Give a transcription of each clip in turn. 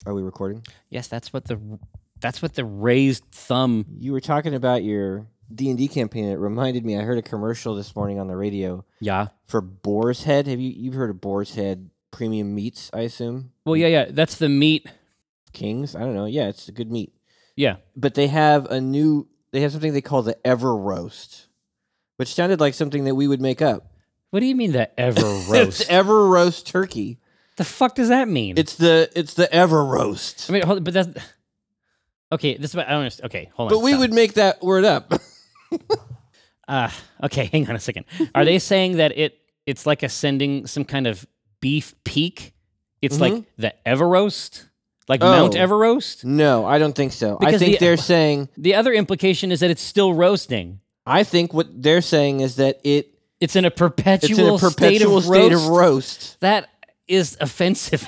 Are we recording? Yes, that's what the raised thumb. You were talking about your D&D campaign. It reminded me. I heard a commercial this morning on the radio. Yeah. For Boar's Head. You've heard of Boar's Head premium meats? I assume. Well, yeah. That's the meat. Kings. I don't know. Yeah, it's a good meat. Yeah. But they have something they call the Ever Roast, which sounded like something that we would make up. What do you mean the Ever Roast? It's Ever Roast turkey. The fuck does that mean? It's the Ever Roast. I mean, but that's okay. This is what I don't understand. Okay, hold on. But we would make that word up. Okay, hang on a second. Are they saying that it's like ascending some kind of beef peak? It's like the Ever Roast, like Mount Everest? No, I don't think so. Because I think they're saying the other implication is that it's still roasting. I think what they're saying is that it's in a perpetual state of roast. That is offensive.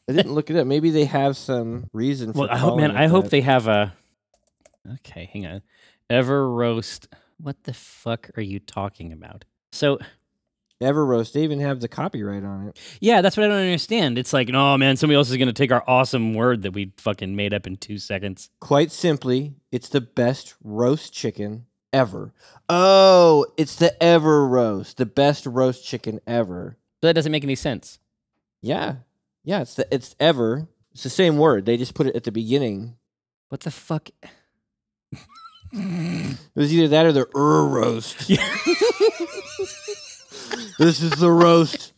I didn't look it up. Maybe they have some reason for I hope they have a... Okay, hang on. Ever Roast. What the fuck are you talking about? So... Ever Roast. They even have the copyright on it. Yeah, that's what I don't understand. It's like, no, man, somebody else is going to take our awesome word that we fucking made up in 2 seconds. Quite simply, it's the best roast chicken ever. Oh, it's the Ever Roast. The best roast chicken ever. But that doesn't make any sense. Yeah. Yeah, it's ever. It's the same word. They just put it at the beginning. What the fuck? It was either that or the roast. This is the roast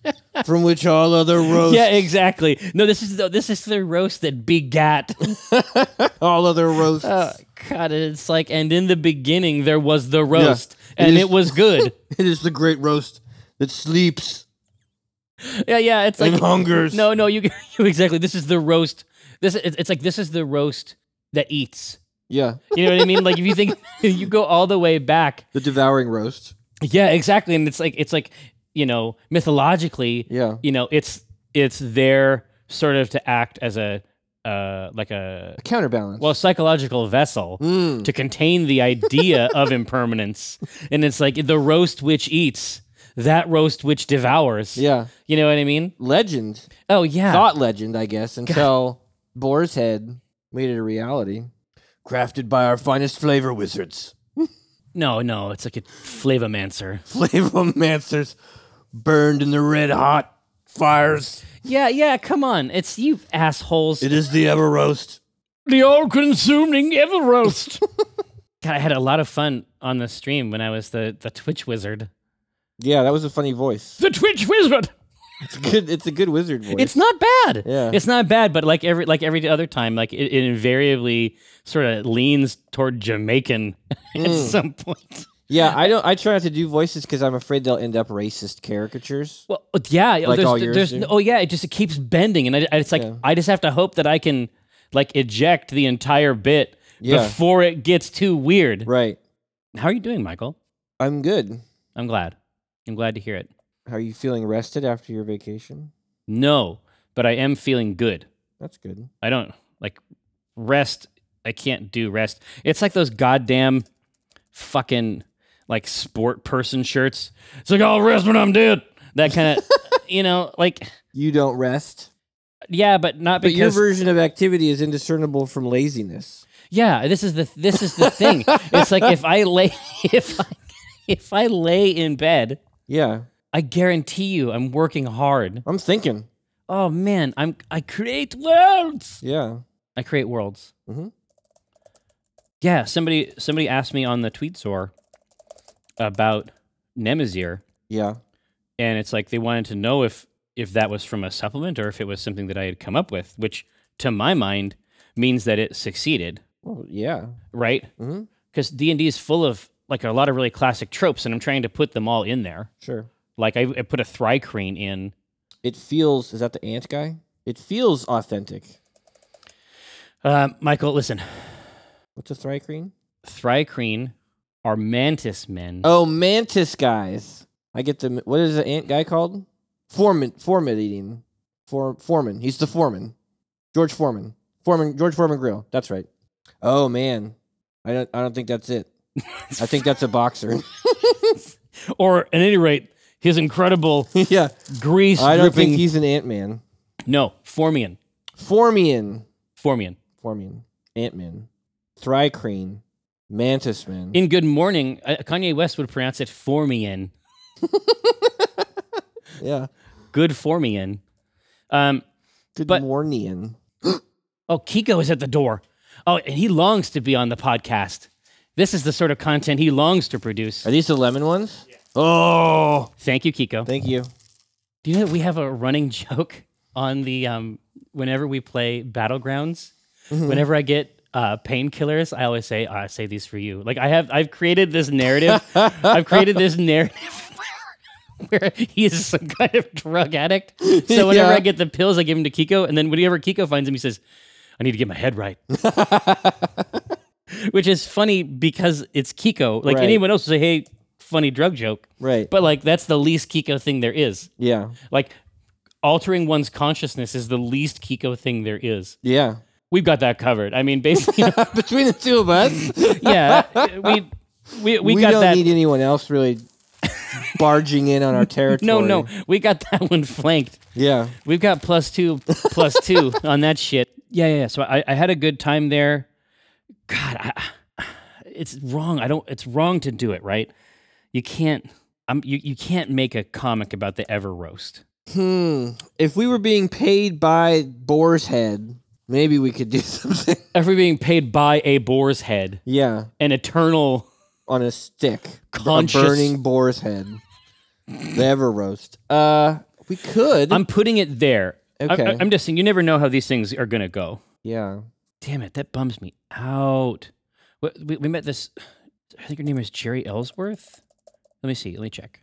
from which all other roasts. Yeah, exactly. No, this is the roast that begat all other roasts. Oh, God, it's like, and in the beginning there was the roast, and it was good. It is the great roast that sleeps. Yeah, it's like and hungers. No, you exactly. This is the roast. It's like this is the roast that eats. Yeah, you know what I mean. Like if you think you go all the way back, the devouring roast. Yeah, exactly, and it's like mythologically. Yeah, it's there sort of to act as a counterbalance. Well, psychological vessel to contain the idea of impermanence, and it's like the roast which eats. That roast which devours. Yeah. You know what I mean? Legend. Oh, yeah. Thought legend, I guess, until Boar's Head made it a reality. Crafted by our finest flavor wizards. No, it's like a flavomancer. Flavomancers burned in the red hot fires. Yeah, come on. It's you assholes. It is the Ever Roast. The all-consuming Ever Roast. God, I had a lot of fun on the stream when I was the Twitch wizard. Yeah, that was a funny voice. The Twitch wizard. It's good. It's a good wizard voice. It's not bad. Yeah, it's not bad. But like every other time, like it invariably sort of leans toward Jamaican at some point. Yeah, I try not to do voices because I'm afraid they'll end up racist caricatures. Well, yeah, like all yours do. Oh yeah, it keeps bending, and it's like I just have to hope that I can like eject the entire bit before it gets too weird. Right. How are you doing, Michael? I'm good. I'm glad to hear it. Are you feeling rested after your vacation? No, but I am feeling good. That's good. I don't like rest. I can't do rest. It's like those goddamn fucking like sport person shirts. It's like, I'll rest when I'm dead. That kind of, like... You don't rest? Yeah, but not because... But your version of activity is indiscernible from laziness. Yeah, this is the thing. It's like if I lay in bed... Yeah. I guarantee you I'm working hard. I'm thinking. Oh, man, I create worlds! Yeah. I create worlds. Mm-hmm. Yeah, somebody asked me on the tweet store about Nemazir. Yeah. And it's like they wanted to know if that was from a supplement or if it was something that I had come up with, which to my mind means that it succeeded. Well, yeah. Right? Because D&D is full of like a lot of really classic tropes, and I'm trying to put them all in there. Sure. Like I put a thrycreen in. It feels... Is that the ant guy? It feels authentic. Michael, listen. What's a thrycreen? Thrycreen are mantis men. Oh, mantis guys. I get the... What is the ant guy called? Foreman eating. Foreman. He's the foreman. George Foreman. George Foreman Grill. That's right. Oh, man. I don't think that's it. I think that's a boxer. Or, at any rate, his incredible grease I don't dripping... think he's an Ant-Man. No, Formian. Formian. Formian. Ant-Man. Thrycreen. Mantisman. In Good Morning, Kanye West would pronounce it Formian. Yeah. Good Formian. Good but- morning. Oh, Kiko is at the door. Oh, and he longs to be on the podcast. This is the sort of content he longs to produce. Are these the lemon ones? Yeah. Oh. Thank you, Kiko. Thank you. Do you know that we have a running joke on the whenever we play Battlegrounds? Mm-hmm. Whenever I get painkillers, I always say, "I save these for you." Like I've created this narrative. I've created this narrative where he is some kind of drug addict. So whenever I get the pills, I give them to Kiko, and then whenever Kiko finds him, he says, "I need to get my head right." Which is funny because it's Kiko. Like anyone else would say, "Hey, funny drug joke." Right. But like that's the least Kiko thing there is. Yeah. Like altering one's consciousness is the least Kiko thing there is. Yeah. We've got that covered. I mean, basically, Between the two of us. yeah, we got don't that. need anyone else really barging in on our territory. No, we got that one flanked. Yeah. We've got +2 on that shit. Yeah. So I had a good time there. God, it's wrong. It's wrong to do it, right? You can't. You can't make a comic about the Ever roast. If we were being paid by Boar's Head, maybe we could do something. If we're being paid by a boar's head, Yeah. an eternal On a stick. Conscious- A burning boar's head. The Ever roast. We could. I'm putting it there. Okay. I'm just saying, you never know how these things are gonna go. Yeah. Damn it, that bums me out. We met this. I think her name is Jerry Ellsworth. Let me see. Let me check.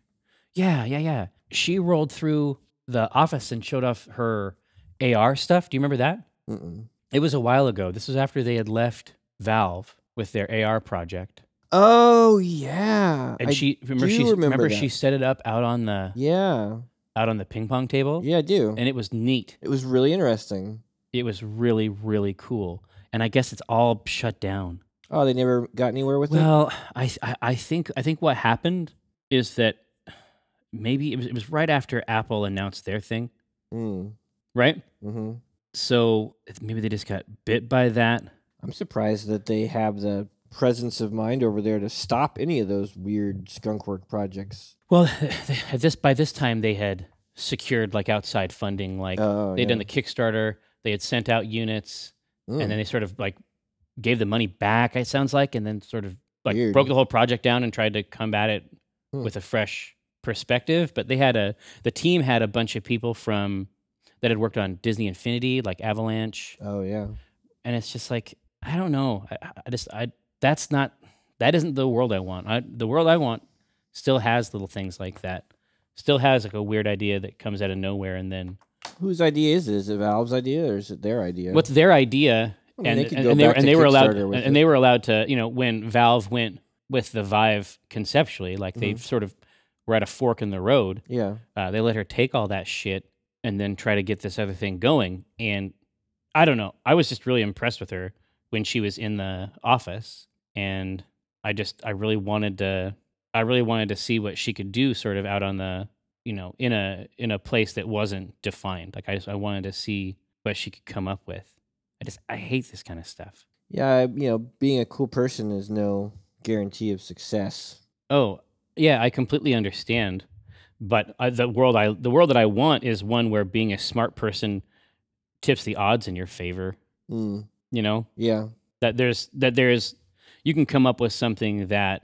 Yeah. She rolled through the office and showed off her AR stuff. Do you remember that? Mm-mm. It was a while ago. This was after they had left Valve with their AR project. Oh yeah. And I she remember that. she set it up out on the ping pong table. Yeah, I do. And it was neat. It was really interesting. It was really, really cool. And I guess it's all shut down. Oh, they never got anywhere with it? Well, I think what happened is that maybe it was right after Apple announced their thing. Right? Mm-hmm. So maybe they just got bit by that. I'm surprised that they have the presence of mind over there to stop any of those weird skunkwork projects. Well, by this time they had secured like outside funding. Like they'd done the Kickstarter, they had sent out units, and then they sort of like gave the money back. It sounds like, and then sort of like broke the whole project down and tried to combat it with a fresh perspective. But the team had a bunch of people that had worked on Disney Infinity, like Avalanche. Oh yeah, and it's just like I don't know. That isn't the world I want. The world I want still has little things like that. Still has like a weird idea that comes out of nowhere, and then whose idea is it? Is it Valve's idea or is it their idea? What's their idea? I mean, They were allowed to, you know, when Valve went with the Vive conceptually, like they sort of were at a fork in the road. Yeah. They let her take all that shit and then try to get this other thing going. And I don't know. I was just really impressed with her when she was in the office, and I really wanted to see what she could do, sort of out on the, you know, in a place that wasn't defined. Like I wanted to see what she could come up with. I hate this kind of stuff. Yeah, you know, being a cool person is no guarantee of success. Oh, yeah, I completely understand. But the world that I want is one where being a smart person tips the odds in your favor. You know? Yeah. That there's you can come up with something that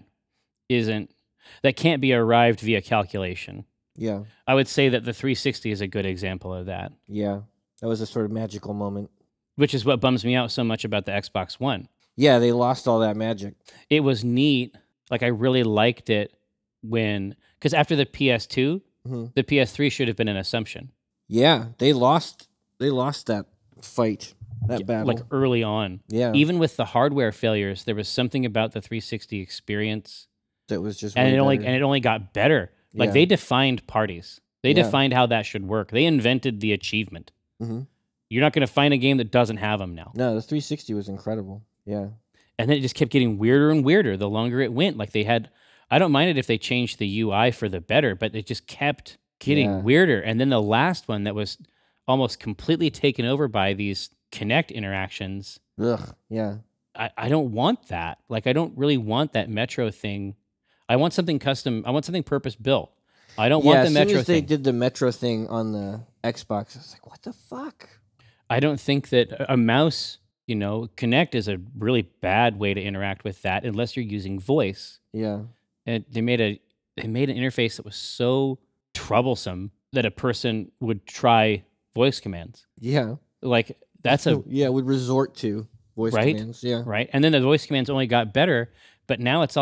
can't be arrived via calculation. Yeah. I would say that the 360 is a good example of that. Yeah. That was a sort of magical moment. Which is what bums me out so much about the Xbox One. Yeah, they lost all that magic. It was neat. Like, I really liked it because after the PS2, the PS3 should have been an assumption. Yeah, they lost that fight, that battle. Like, early on. Yeah. Even with the hardware failures, there was something about the 360 experience that was just and it only got better. Like, they defined parties. They defined how that should work. They invented the achievement. You're not going to find a game that doesn't have them now. No, the 360 was incredible. Yeah. And then it just kept getting weirder and weirder the longer it went. Like I don't mind it if they changed the UI for the better, but it just kept getting weirder. And then the last one that was almost completely taken over by these Kinect interactions. Ugh. Yeah. I don't want that. Like, I don't really want that Metro thing. I want something custom. I want something purpose built. I don't want the as Metro soon as they thing. did the Metro thing on the Xbox, I was like, what the fuck? I don't think that a mouse, Kinect is a really bad way to interact with that unless you're using voice. Yeah. And they made an interface that was so troublesome that a person would try voice commands. Yeah. Like, that's a yeah, would resort to voice right? commands. Yeah. Right. And then the voice commands only got better, but now it's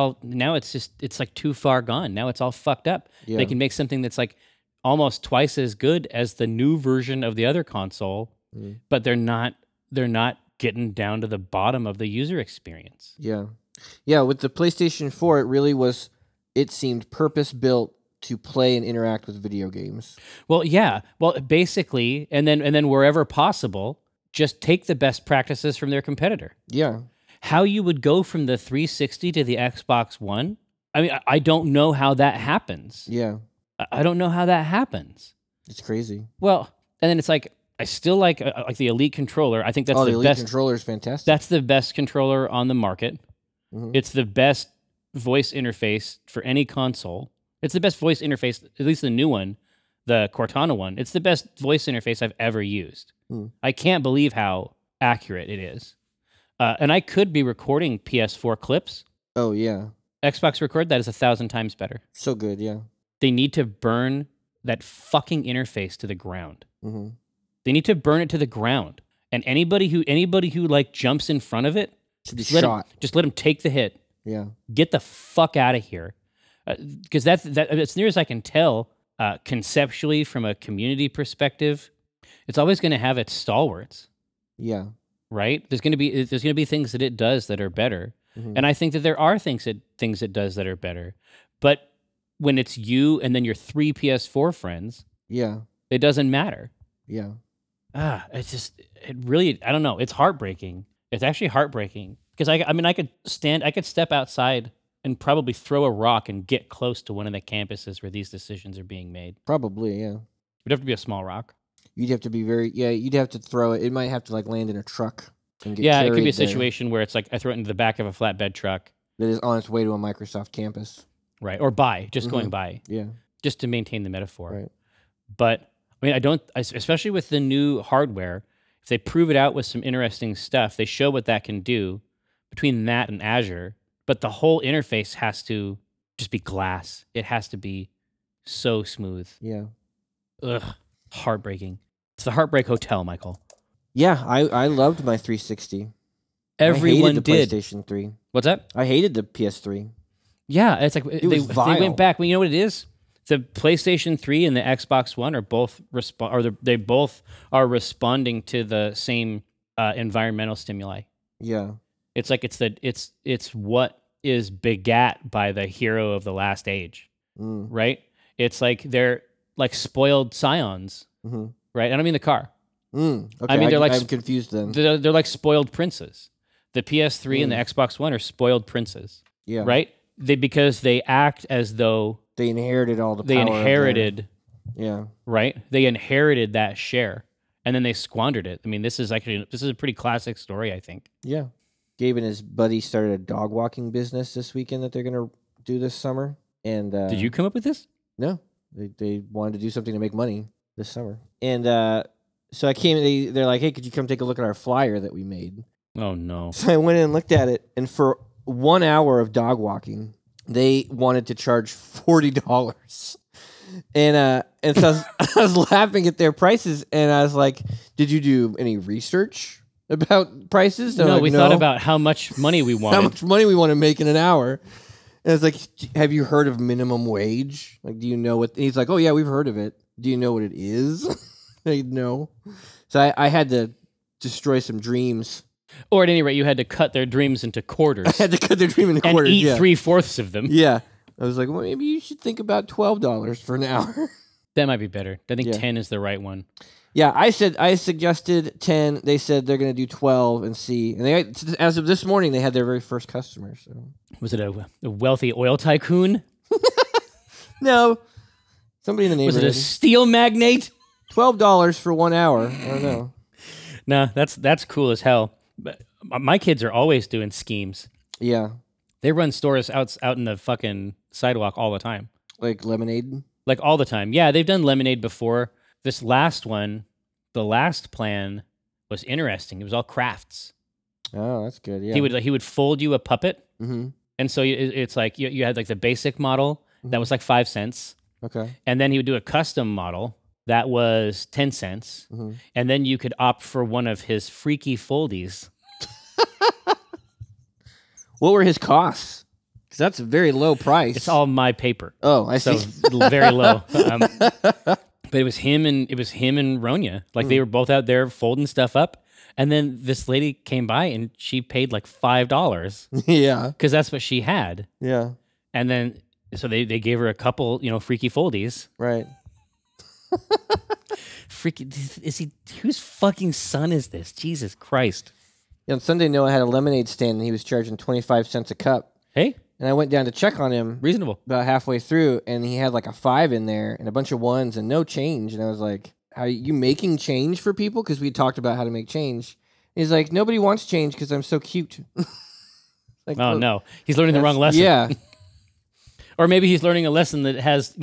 like too far gone. Now it's all fucked up. Yeah. They can make something that's like almost twice as good as the new version of the other console, but they're not getting down to the bottom of the user experience. Yeah. Yeah, with the PlayStation 4, it really was, it seemed purpose-built to play and interact with video games. Well, yeah. Well, basically, and then wherever possible, just take the best practices from their competitor. Yeah. How you would go from the 360 to the Xbox One, I mean, I don't know how that happens. Yeah. I don't know how that happens. It's crazy. Well, and then it's like, I still like the Elite controller. I think that's the the Elite best controller is fantastic. That's the best controller on the market. Mm-hmm. It's the best voice interface for any console. It's the best voice interface, at least the new one, the Cortana one. It's the best voice interface I've ever used. I can't believe how accurate it is. And I could be recording PS4 clips. Oh, yeah. Xbox Record, that is 1,000 times better. So good, yeah. They need to burn that fucking interface to the ground. Mm-hmm. They need to burn it to the ground. And anybody who like jumps in front of it, should be shot. Just let them take the hit. Yeah. Get the fuck out of here. Because that's as near as I can tell, conceptually from a community perspective, it's always going to have its stalwarts. Yeah. Right? There's going to be things that it does that are better. Mm-hmm. And I think that there are things it does that are better. But when it's you and then your 3 PS4 friends, yeah, it doesn't matter. Yeah. It really, I don't know. It's heartbreaking. It's actually heartbreaking because I could step outside and probably throw a rock and get close to one of the campuses where these decisions are being made. Probably, yeah. It'd have to be a small rock. You'd have to be you'd have to throw it. It might have to like land in a truck and get it could be a there. situation where it's like I throw it into the back of a flatbed truck. That is on its way to a Microsoft campus. Right. Or going by. Yeah. Just to maintain the metaphor. Right. But I mean, especially with the new hardware, if they prove it out with some interesting stuff, they show what that can do between that and Azure, but the whole interface has to just be glass. It has to be so smooth. Yeah. Ugh. Heartbreaking. It's the Heartbreak Hotel, Michael. Yeah, I loved my 360. Everyone I hated the did. PlayStation 3. What's that? I hated the PS3. Yeah, it's like they went back. Well, you know what it is? The PlayStation 3 and the Xbox One are both they both are responding to the same environmental stimuli. Yeah. It's like it's what is begat by the hero of the last age, right? It's like they're like spoiled scions, right? I don't mean the car. Okay, I mean I'm confused then. They're like spoiled princes. The PS3 and the Xbox One are spoiled princes, right? Because they act as though they inherited all the power. They inherited, yeah, right? They inherited that share, and then they squandered it. I mean, this is a pretty classic story, I think. Yeah. Gabe and his buddy started a dog walking business this weekend that they're going to do this summer. And did you come up with this? No, they wanted to do something to make money this summer. And so I came. They're like, "Hey, could you come take a look at our flyer that we made?" Oh no! So I went in and looked at it, and for 1 hour of dog walking, they wanted to charge $40. And so I was laughing at their prices, and I was like, "Did you do any research about prices?" No, we thought about how much money we wanted. How much money we want to make in an hour. And it's like, "Have you heard of minimum wage? Like, do you know what?" And he's like, "Oh yeah, we've heard of it. Do you know what it is?" No. So I had to destroy some dreams. Or at any rate, you had to cut their dreams into quarters. I had to cut their dream into quarters. And eat 3/4 of them. Yeah. I was like, well, maybe you should think about $12 for an hour. That might be better. I think 10 is the right one. Yeah, I suggested 10. They said they're going to do 12 and see. And as of this morning, they had their very first customer. So was it a wealthy oil tycoon? No. Somebody in the neighborhood. Was it a steel magnate? $12 for 1 hour. I don't know. No, that's cool as hell. But my kids are always doing schemes. Yeah. They run stores out in the fucking sidewalk all the time. Like lemonade? Like all the time. Yeah, they've done lemonade before. This last one, the last plan was interesting. It was all crafts. Oh, that's good. Yeah. He would fold you a puppet. Mm-hmm. And so it's like you had like the basic model that was like 5 cents. Okay. And then he would do a custom model that was 10 cents. Mm-hmm. And then you could opt for one of his freaky foldies. What were his costs? Because that's a very low price. It's all my paper. Oh, I see. So very low. But it was him and Ronya. Like they were both out there folding stuff up. And then this lady came by and she paid like $5. Yeah. Because that's what she had. Yeah. And then so they gave her a couple, freaky foldies. Right. Freaky, whose fucking son is this? Jesus Christ. Yeah, on Sunday, Noah had a lemonade stand, and he was charging 25 cents a cup. Hey, And I went down to check on him reasonable. about halfway through, and he had like a 5 in there and a bunch of 1s and no change. And I was like, "Are you making change for people?" Because we talked about how to make change. And he's like, "Nobody wants change because I'm so cute." Like, Oh well, no, he's learning the wrong lesson. Yeah. Or maybe he's learning a lesson that has,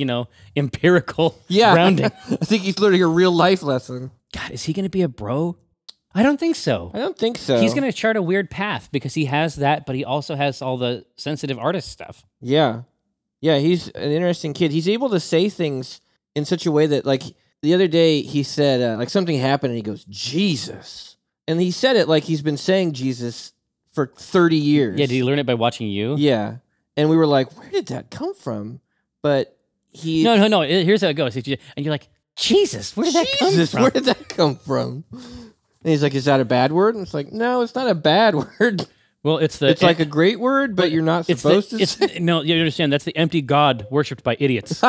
empirical Yeah. grounding. I think he's learning a real life lesson. God, is he going to be a bro? I don't think so. I don't think so. He's going to chart a weird path because he has that, but he also has all the sensitive artist stuff. Yeah. Yeah, he's an interesting kid. He's able to say things in such a way that, like, the other day he said, like, something happened and he goes, "Jesus." And he said it like he's been saying Jesus for 30 years. Yeah, did he learn it by watching you? Yeah. And we were like, where did that come from? But he... No. Here's how it goes. And you're like, Jesus, where did that come Jesus, from? where did that come from? And he's like, "Is that a bad word?" And it's like, no, it's not a bad word. Well, it's like a great word, but you're not supposed to say. No, you understand. That's the empty God worshipped by idiots,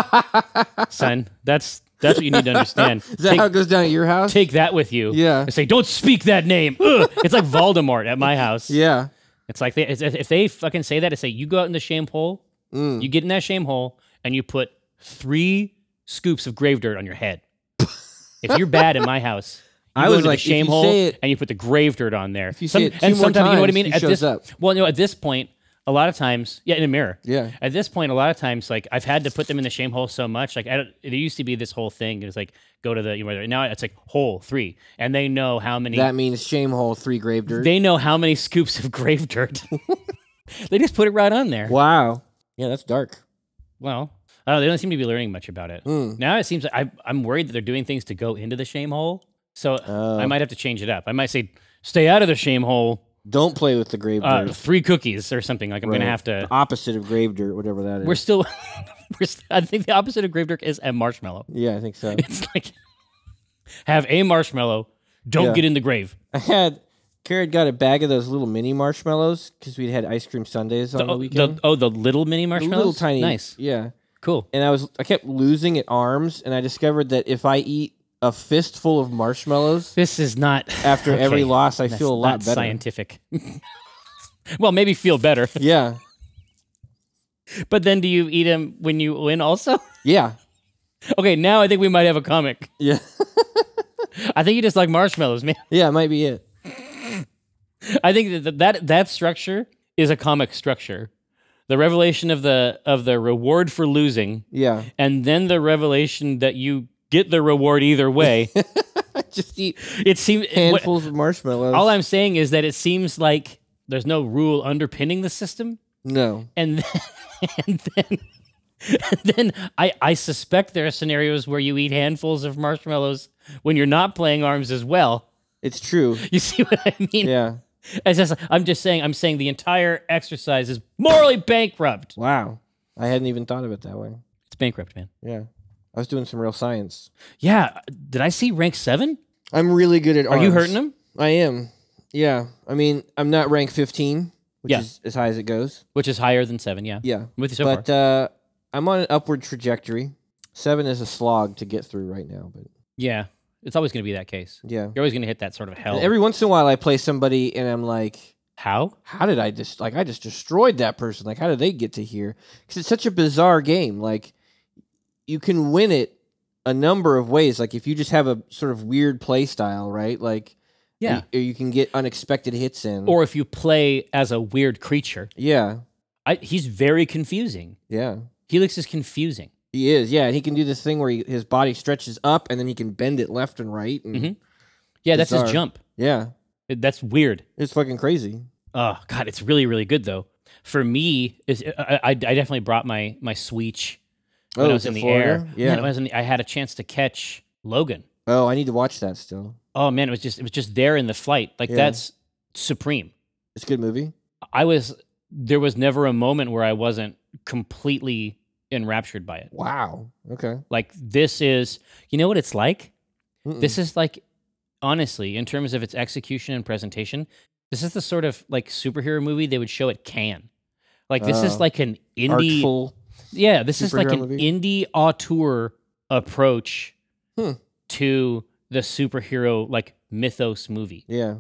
son. That's what you need to understand. Is that how it goes down at your house? Take that with you. Yeah. And say, don't speak that name. Ugh. It's like Voldemort at my house. Yeah. It's like if they fucking say that, it's say, you go out in the shame hole, you get in that shame hole, and you put 3 scoops of grave dirt on your head. If you're bad in my house, you go into the shame hole and you put the grave dirt on there. If you say it two and more sometimes, you know what I times, mean? he At shows up. Well, no, at this point, a lot of times, in a mirror. Yeah. At this point, a lot of times, like I've had to put them in the shame hole so much. Like there used to be this whole thing. It was like go to the now it's like hole 3, and they know how many. That means shame hole 3 grave dirt. They know how many scoops of grave dirt. They just put it right on there. Wow. Yeah, that's dark. Well, I don't know, they don't seem to be learning much about it. Now it seems like I'm worried that they're doing things to go into the shame hole. So I might have to change it up. I might say, stay out of the shame hole. Don't play with the grave dirt. 3 cookies or something. Like I'm going to have to. The opposite of grave dirt, whatever that is. We're still. I think the opposite of grave dirt is a marshmallow. Yeah, I think so. It's like have a marshmallow. Don't get in the grave. Carrot got a bag of those little mini marshmallows because we'd had ice cream sundaes on the weekend. The little mini marshmallows? The little tiny. Nice. Yeah. Cool. And I kept losing at arms, and I discovered that if I eat a fistful of marshmallows This is not after okay. every loss, I feel a lot not better. Scientific. Well, maybe feel better. Yeah. But then do you eat them when you win also? Yeah. Okay, now I think we might have a comic. Yeah. I think you just like marshmallows, man. Yeah, it might be it. I think that structure is a comic structure. The revelation of the reward for losing. Yeah. And then the revelation that you get the reward either way. Just eat It seems handfuls of marshmallows. all I'm saying is that it seems like there's no rule underpinning the system. No. And then I suspect there are scenarios where you eat handfuls of marshmallows when you're not playing arms as well. It's true. You see what I mean? Yeah. I'm saying the entire exercise is morally bankrupt. Wow. I hadn't even thought of it that way. It's bankrupt, man. Yeah. I was doing some real science. Yeah. Did I see rank 7? I'm really good at arms. Are you hurting him? I am. Yeah. I mean, I'm not rank 15, which is as high as it goes. Which is higher than 7, yeah. Yeah. I'm with you so far. But I'm on an upward trajectory. 7 is a slog to get through right now, but Yeah. It's always going to be that case. yeah. You're always going to hit that sort of hell. And every once in a while I play somebody and I'm like, How did I just I just destroyed that person? Like, how did they get to here? Because it's such a bizarre game. Like, you can win it a number of ways. Like if you just have a sort of weird play style, right? Like, Yeah. or you can get unexpected hits in. Or if you play as a weird creature. Yeah. He's very confusing. Yeah. Helix is confusing. He is, yeah. And he can do this thing where his body stretches up and then he can bend it left and right. And Yeah, that's his jump. Yeah. That's weird. It's fucking crazy. Oh, God, it's really, really good, though. For me, I definitely brought my Switch when I was in the air. Yeah. Man, I had a chance to catch Logan. Oh, I need to watch that still. Oh, man, it was just there in the flight. Like, that's supreme. It's a good movie. There was never a moment where I wasn't completely enraptured by it. Wow. Okay. Like, this is, you know what it's like? This is like, honestly, in terms of its execution and presentation, this is the sort of like superhero movie they would show at Cannes. Like, this is like an indie. Artful. Yeah, this is like an movie? indie auteur approach to the superhero like mythos movie. Yeah.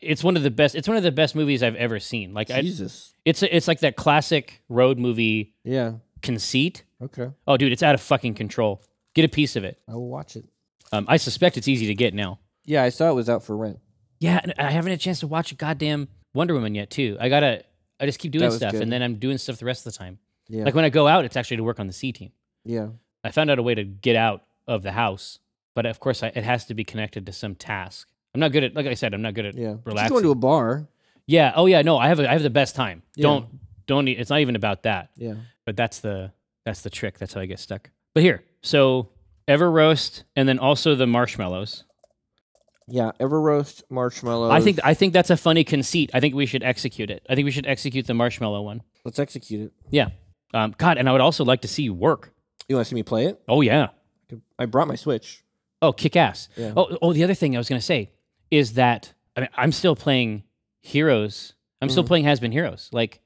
It's one of the best. It's one of the best movies I've ever seen. Like, Jesus. It's like that classic road movie. Yeah. Conceit. Okay. Oh, dude, it's out of fucking control. Get a piece of it. I will watch it. I suspect it's easy to get now. Yeah, I saw it was out for rent. Yeah, and I haven't had a chance to watch a goddamn Wonder Woman yet, too. I just keep doing stuff, and then I'm doing stuff the rest of the time. Yeah. Like when I go out, it's actually to work on the C team. Yeah. I found out a way to get out of the house, but of course, it has to be connected to some task. I'm not good at, like I said, I'm not good at relaxing. Just going to a bar. Yeah. Oh yeah. No, I have the best time. Yeah. Don't. It's not even about that. Yeah. But that's the trick. That's how I get stuck. But here, so Ever Roast, and then also the marshmallows. Yeah, Ever Roast marshmallows. I think that's a funny conceit. I think we should execute it. I think we should execute the marshmallow one. Let's execute it. Yeah. God, and I would also like to see you work. You want to see me play it? Oh yeah. I brought my Switch. Oh, kick ass. Yeah. Oh, the other thing I was going to say is that I'm still playing Heroes. I'm still playing Has Been Heroes. Like,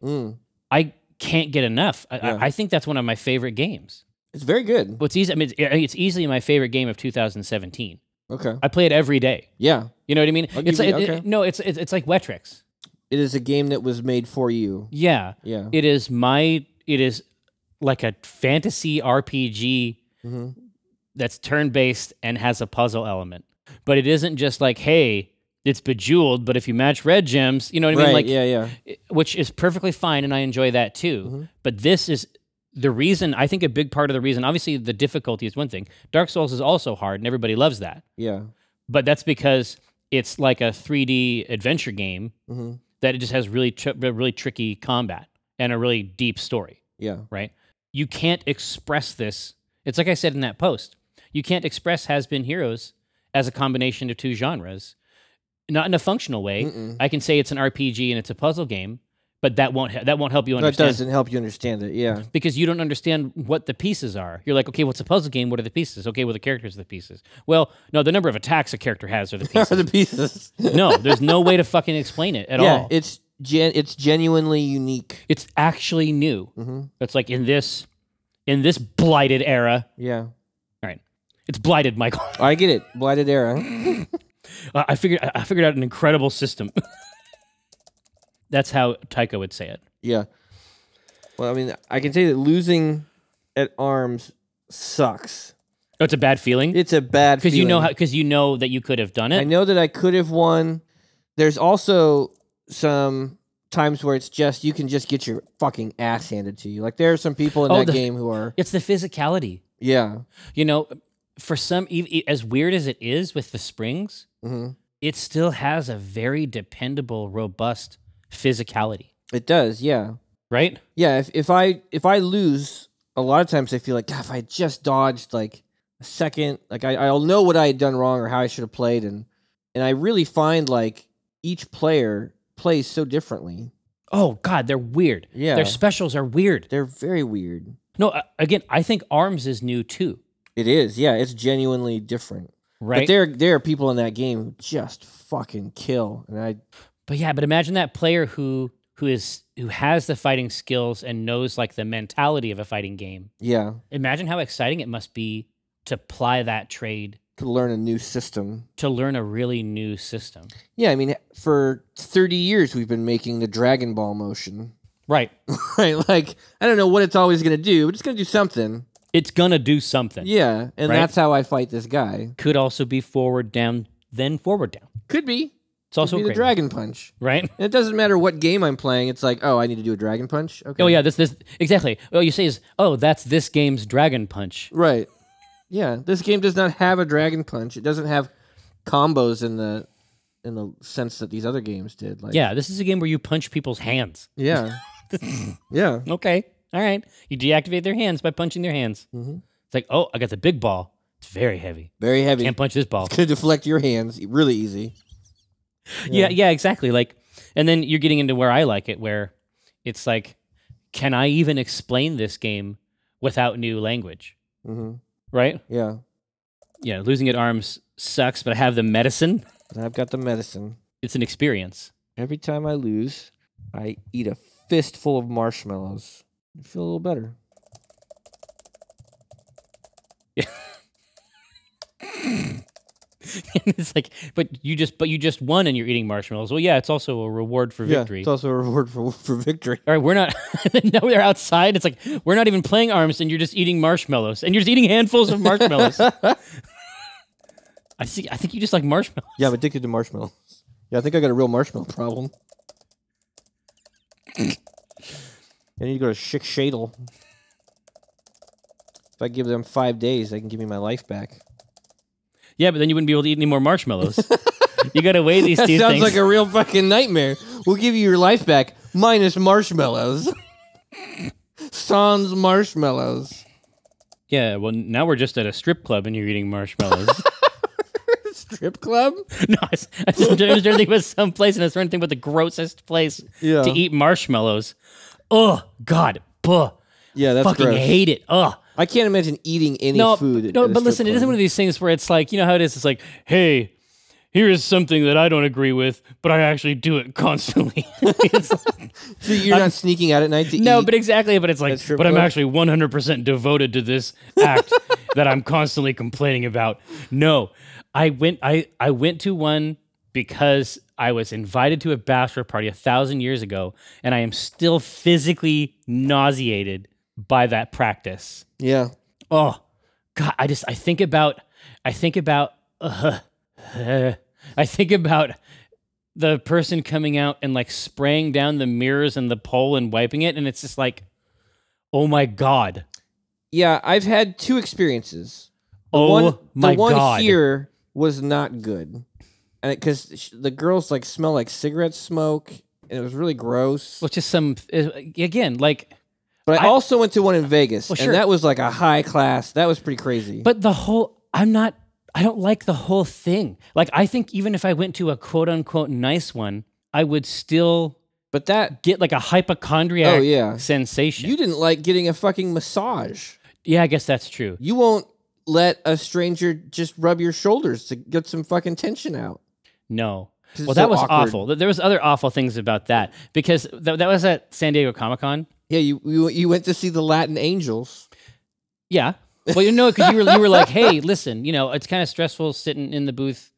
I can't get enough. I think that's one of my favorite games. It's very good. What's easy? I mean, it's easily my favorite game of 2017. Okay. I play it every day. Yeah. You know what I mean? It's like okay. it's like Wetrix. It is a game that was made for you. Yeah. Yeah. It is like a fantasy RPG that's turn-based and has a puzzle element. But it isn't just like, hey, it's Bejeweled, but if you match red gems, you know what I mean? Like, yeah. Which is perfectly fine, and I enjoy that too. But this is the reason, I think a big part of the reason, obviously the difficulty is one thing. Dark Souls is also hard, and everybody loves that. Yeah. But that's because it's like a 3D adventure game that it just has really tricky combat and a really deep story. Yeah. Right? You can't express this. It's like I said in that post. You can't express Has Been Heroes as a combination of two genres. Not in a functional way. I can say it's an RPG and it's a puzzle game, but that won't help you understand. That doesn't help you understand it, yeah. Because you don't understand what the pieces are. You're like, okay, what's a puzzle game? What are the pieces? Okay, well, the characters are the pieces. Well, no, the number of attacks a character has are the pieces. Are the pieces. No, there's no way to fucking explain it at all. Yeah, it's genuinely unique. It's actually new. It's like in this blighted era. Yeah. All right. It's blighted, Michael. I get it. Blighted era. I figured out an incredible system. That's how Taika would say it. Yeah. Well, I mean, I can say that losing at arms sucks. Oh, it's a bad feeling? It's a bad feeling. Because you know that you could have done it? I know that I could have won. There's also some times where it's just, you can just get your fucking ass handed to you. Like, there are some people in that game who are... It's the physicality. Yeah. You know, for some, as weird as it is with the springs, it still has a very dependable, robust physicality. It does, yeah. Right? Yeah, if I lose, a lot of times I feel like, God, if I just dodged like a second, like I'll know what I had done wrong or how I should have played, and I really find like each player plays so differently. Oh God, they're weird. Yeah. Their specials are weird. They're very weird. No, again, I think ARMS is new too. It is, yeah. It's genuinely different. Right. But there are people in that game who just fucking kill. But imagine that player who has the fighting skills and knows like the mentality of a fighting game. Yeah. Imagine how exciting it must be to ply that trade. To learn a new system. To learn a really new system. Yeah, I mean, for 30 years we've been making the Dragon Ball motion. Right. Right, like, I don't know what it's always going to do, but it's going to do something. It's gonna do something. Yeah, and Right? that's how I fight this guy. Could also be forward, down, then forward, down. Could be. It's also Could be the great. Dragon Punch. Right? And it doesn't matter what game I'm playing. It's like, oh, I need to do a Dragon Punch? Okay. Oh, yeah, this exactly. What you say is, oh, that's this game's Dragon Punch. Right. Yeah, this game does not have a Dragon Punch. It doesn't have combos in the sense that these other games did. Like, Yeah, this is a game where you punch people's hands. Yeah. Yeah. Okay. All right. You deactivate their hands by punching their hands. Mm-hmm. It's like, oh, I got the big ball. It's very heavy. Very heavy. Can't punch this ball. It's going to deflect your hands really easy. Yeah, exactly. Like, and then you're getting into where I like it, where it's like, can I even explain this game without new language? Mm-hmm. Right? Yeah. Yeah, losing at arms sucks, but I have the medicine. I've got the medicine. It's an experience. Every time I lose, I eat a fistful of marshmallows. I feel a little better. And it's like, but you just won and you're eating marshmallows. Well, yeah, it's also a reward for victory. It's also a reward for victory. All right, we're not. No, they're outside. It's like we're not even playing arms, and you're just eating marshmallows, and you're just eating handfuls of marshmallows. I think you just like marshmallows. Yeah, I'm addicted to marshmallows. Yeah, I think I got a real marshmallow problem. I need to go to Schick Shadle. If I give them 5 days, they can give me my life back. Yeah, but then you wouldn't be able to eat any more marshmallows. You got to weigh these two Sounds things. like a real fucking nightmare. We'll give you your life back minus marshmallows. Sans marshmallows. Yeah, well, now we're just at a strip club and you're eating marshmallows. Strip club? No, I was trying to think about some place, and I was trying to think about the grossest place Yeah. to eat marshmallows. Oh, God. Buh. Yeah, that's Fucking gross. hate it. Ugh. I can't imagine eating any food. No, at a but strip listen, it club. isn't one of these things where it's like, you know how it is? It's like, hey, here is something that I don't agree with, but I actually do it constantly. It's like, So you're not sneaking out at night to eat? no, but exactly. But it's like, strip but I'm club? actually 100% devoted to this act that I'm constantly complaining about. No, I went to one because I was invited to a bachelor party 1,000 years ago, and I am still physically nauseated by that practice. Yeah. Oh God, I think about the person coming out and like spraying down the mirrors and the pole and wiping it, and it's just like, oh my God. Yeah, I've had two experiences. My the one God. here was not good. And because the girls like smell like cigarette smoke, and it was really gross. Which is again, like, But I also went to one in Vegas, Well, sure. and that was like a high class. That was pretty crazy. but I don't like the whole thing. Like, I think even if I went to a quote unquote nice one, I would still get like a hypochondriac sensation. You didn't like getting a fucking massage. Yeah, I guess that's true. You won't let a stranger just rub your shoulders to get some fucking tension out. No. 'Cause it's Well, that so was awkward. awful. There was other awful things about that because that was at San Diego Comic-Con. Yeah, you went to see the Latin Angels. Yeah. Well, you know, because you were like, hey, listen, it's kind of stressful sitting in the booth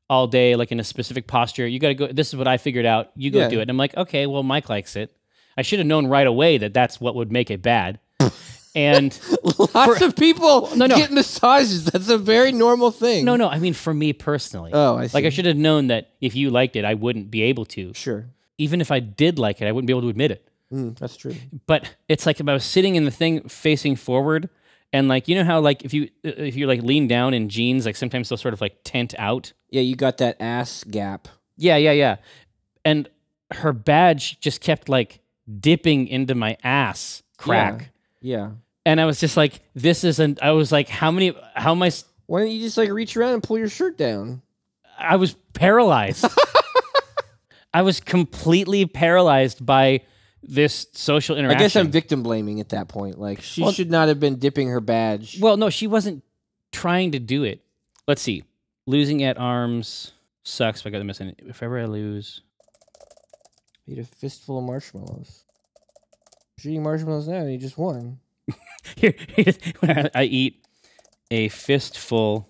all day, like in a specific posture. You got to go. This is what I figured out. You go do it. And I'm like, okay, well, Mike likes it. I should have known right away that that's what would make it bad. And Lots of people get massages. That's a very normal thing. no, I mean for me personally. Oh, I see. Like I should have known that if you liked it, I wouldn't be able to. Sure. Even if I did like it, I wouldn't be able to admit it. That's true. But it's like if I was sitting in the thing facing forward, and like you know how like if you like lean down in jeans, like sometimes they'll sort of like tent out. Yeah, you got that ass gap. Yeah. And her badge just kept like dipping into my ass crack. Yeah. And I was just like, I was like, how am I? Why don't you just like reach around and pull your shirt down? I was paralyzed. I was completely paralyzed by this social interaction. I guess I'm victim blaming at that point. Like she should not have been dipping her badge. Well, no, she wasn't trying to do it. Let's see. Losing at arms sucks, but I got the missing. If ever I lose. Eat a fistful of marshmallows. You're eating marshmallows now and you just won. Here, I eat a fistful.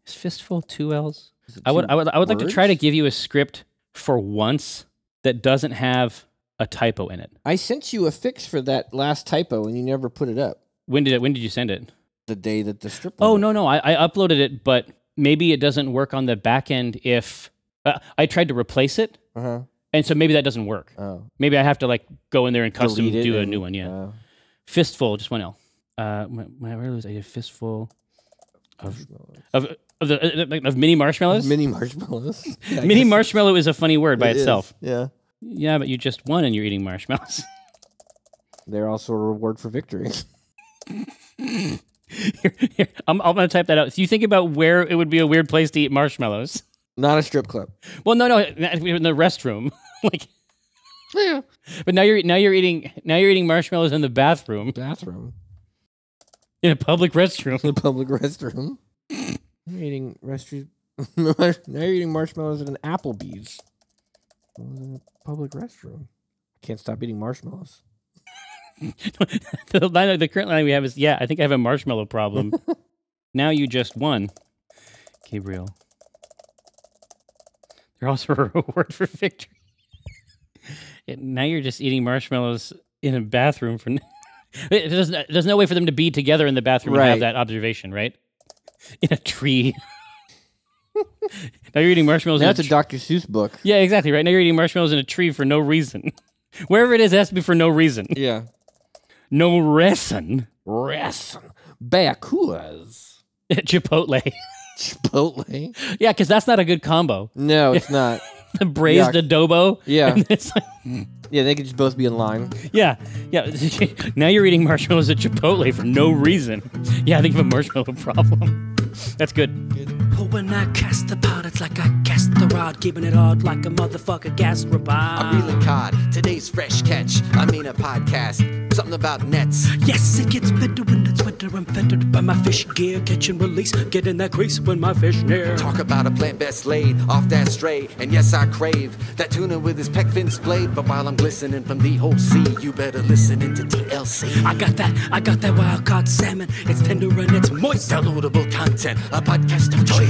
Is fistful 2 L's? I would like to try to give you a script for once that doesn't have a typo in it. I sent you a fix for that last typo and you never put it up. When did you send it? the day that the strip. Oh, no. I uploaded it, but maybe it doesn't work on the back end if I tried to replace it. Uh-huh. And so maybe that doesn't work. Oh. Maybe I have to like go in there and custom Delete it do a and- new one. Yeah. oh. Fistful, just one L. When I realized I did a fistful of mini marshmallows. Mini marshmallows. Yeah, I Mini guess marshmallow is a funny word by it is. itself. Yeah. Yeah, but you just won and you're eating marshmallows. They're also a reward for victory. Here, I'm going to type that out. So you think about where it would be a weird place to eat marshmallows. Not a strip club. Well, no, in the restroom. Like, Yeah. but now you're eating marshmallows in the bathroom, Bathroom. in a public restroom. In a public restroom. You're eating now you're eating marshmallows at an Applebee's. In a public restroom. Can't stop eating marshmallows. The current line we have is, I think I have a marshmallow problem. Now you just won, Gabriel. They're also a reward for victory. Now you're just eating marshmallows in a bathroom for. There's no way for them to be together in the bathroom and have that observation, right? In a tree. Now you're eating marshmallows. That's a Dr. Seuss book. Yeah, exactly. Right now you're eating marshmallows in a tree for no reason. Wherever it is, it has to be for no reason. Yeah. No reason. Bayakuas. Chipotle. Chipotle. Yeah, because that's not a good combo. No, it's not. The braised adobo. Yeah. And it's like, Yeah, they could just both be in line. yeah. Now you're eating marshmallows at Chipotle for no reason. Yeah, I think I have a marshmallow problem. That's good. But when I cast the pot, it's like I cast the rod, keeping it hard like a motherfucker gas robot. I'm reeling cod, today's fresh catch. I mean a podcast, something about nets. Yes, it gets better when it's winter. I'm fettered by my fish gear, catch and release, get in that crease when my fish near. Talk about a plant best laid off that stray. And yes, I crave that tuna with his peck fin splayed. But while I'm glistening from the whole sea, you better listen into TLC. I got that wild caught salmon. It's tender and it's moist. Downloadable content, a podcast of choice.